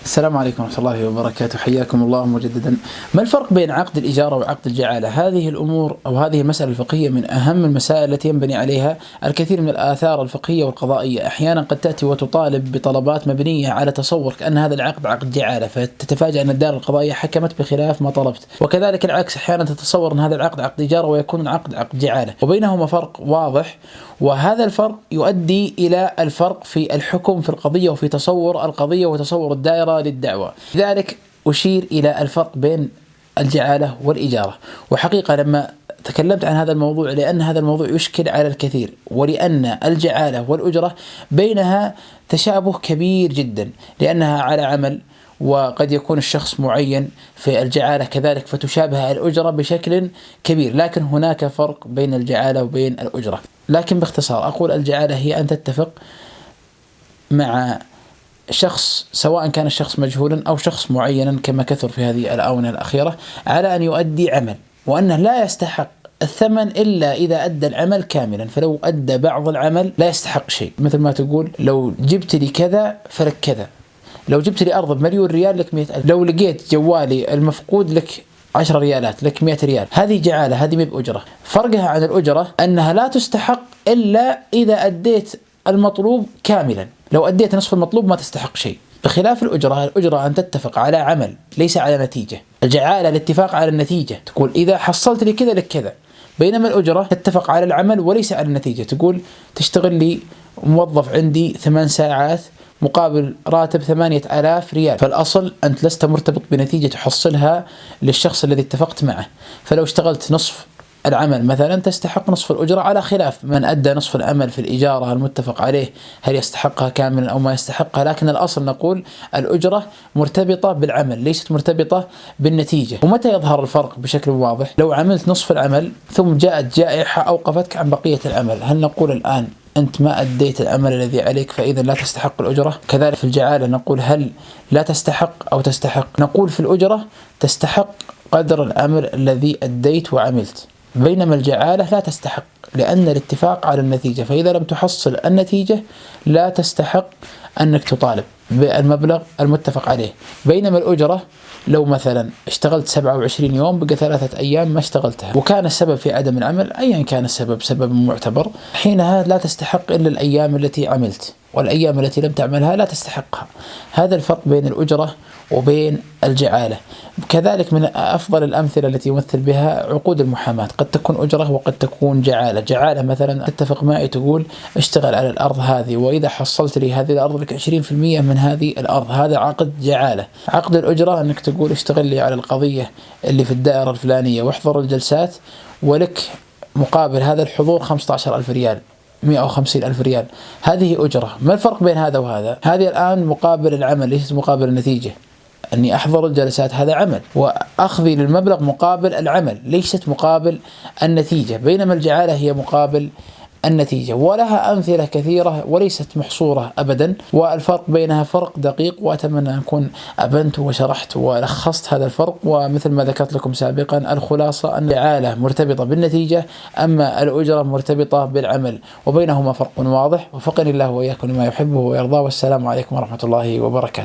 السلام عليكم ورحمة الله وبركاته، حياكم الله مجددا. ما الفرق بين عقد الإجارة وعقد الجعالة؟ هذه الأمور أو هذه المسألة الفقهية من أهم المسائل التي ينبني عليها الكثير من الآثار الفقهية والقضائية. أحيانا قد تأتي وتطالب بطلبات مبنية على تصور كأن هذا العقد عقد جعالة، فتتفاجأ أن الدار القضائية حكمت بخلاف ما طلبت، وكذلك العكس، أحيانا تتصور أن هذا العقد عقد إجارة ويكون العقد عقد جعالة، وبينهما فرق واضح، وهذا الفرق يؤدي إلى الفرق في الحكم في القضية وفي تصور القضية وتصور الدائرة للدعوة. لذلك أشير إلى الفرق بين الجعالة والإجارة. وحقيقة لما تكلمت عن هذا الموضوع لأن هذا الموضوع يشكل على الكثير، ولأن الجعالة والأجرة بينها تشابه كبير جدا، لأنها على عمل وقد يكون الشخص معين في الجعالة كذلك، فتشابه الأجرة بشكل كبير، لكن هناك فرق بين الجعالة وبين الأجرة. لكن باختصار أقول الجعالة هي أن تتفق مع شخص، سواء كان الشخص مجهولا أو شخص معينا كما كثر في هذه الآونة الأخيرة، على أن يؤدي عمل، وأنه لا يستحق الثمن إلا إذا أدى العمل كاملا. فلو أدى بعض العمل لا يستحق شيء، مثل ما تقول لو جبت لي كذا فلك كذا، لو جبت لي أرض ب1,000,000 ريال لك 100,000، لو لقيت جوالي المفقود لك 10 ريالات لك 100 ريال. هذه جعالة، هذه مب أجرة. فرقها عن الأجرة أنها لا تستحق إلا إذا أديت المطلوب كاملا، لو أديت نصف المطلوب ما تستحق شيء، بخلاف الأجرة. الأجرة أن تتفق على عمل ليس على نتيجة. الجعالة الاتفاق على النتيجة، تقول إذا حصلت لي كذا لك كذا، بينما الأجرة تتفق على العمل وليس على النتيجة. تقول تشتغل لي موظف عندي 8 ساعات مقابل راتب 8,000 ريال، فالأصل أنت لست مرتبط بنتيجة تحصلها للشخص الذي اتفقت معه. فلو اشتغلت نصف العمل مثلا تستحق نصف الأجرة، على خلاف من أدى نصف العمل في الإجارة المتفق عليه هل يستحقها كاملا أو ما يستحقها. لكن الأصل نقول الأجرة مرتبطة بالعمل ليست مرتبطة بالنتيجة. ومتى يظهر الفرق بشكل واضح؟ لو عملت نصف العمل ثم جاءت جائحة أوقفتك عن بقية العمل، هل نقول الآن أنت ما أديت العمل الذي عليك فإذا لا تستحق الأجرة؟ كذلك في الجعالة نقول هل لا تستحق أو تستحق؟ نقول في الأجرة تستحق قدر العمل الذي أديت وعملت، بينما الجعالة لا تستحق لأن الاتفاق على النتيجة، فإذا لم تحصل النتيجة لا تستحق أنك تطالب بالمبلغ المتفق عليه. بينما الأجرة لو مثلا اشتغلت 27 يوم بقى 3 أيام ما اشتغلتها وكان السبب في عدم العمل، أيا كان السبب سبب معتبر، حينها لا تستحق إلا الأيام التي عملت، والأيام التي لم تعملها لا تستحقها. هذا الفرق بين الأجرة وبين الجعالة. كذلك من أفضل الأمثلة التي يمثل بها عقود المحاماة، قد تكون أجرة وقد تكون جعالة. جعالة مثلا تتفق معي تقول اشتغل على الأرض هذه، وإذا حصلت لي هذه الأرض لك 20% من هذه الأرض، هذا عقد جعالة. عقد الأجرة أنك تقول اشتغل لي على القضية اللي في الدائرة الفلانية واحضر الجلسات ولك مقابل هذا الحضور 15,000 ريال 150,000 ريال، هذه أجرة. ما الفرق بين هذا وهذا؟ هذه الآن مقابل العمل ليست مقابل النتيجة. أني أحضر الجلسات هذا عمل، وأخذي للمبلغ مقابل العمل ليست مقابل النتيجة، بينما الجعالة هي مقابل النتيجة. ولها أمثلة كثيرة وليست محصورة أبدا، والفرق بينها فرق دقيق، وأتمنى أن أكون أبنت وشرحت ولخصت هذا الفرق. ومثل ما ذكرت لكم سابقا الخلاصة أن الجعالة مرتبطة بالنتيجة، أما الأجرة مرتبطة بالعمل، وبينهما فرق واضح. وفقني الله وإياكم لما يحبه ويرضاه، والسلام عليكم ورحمة الله وبركاته.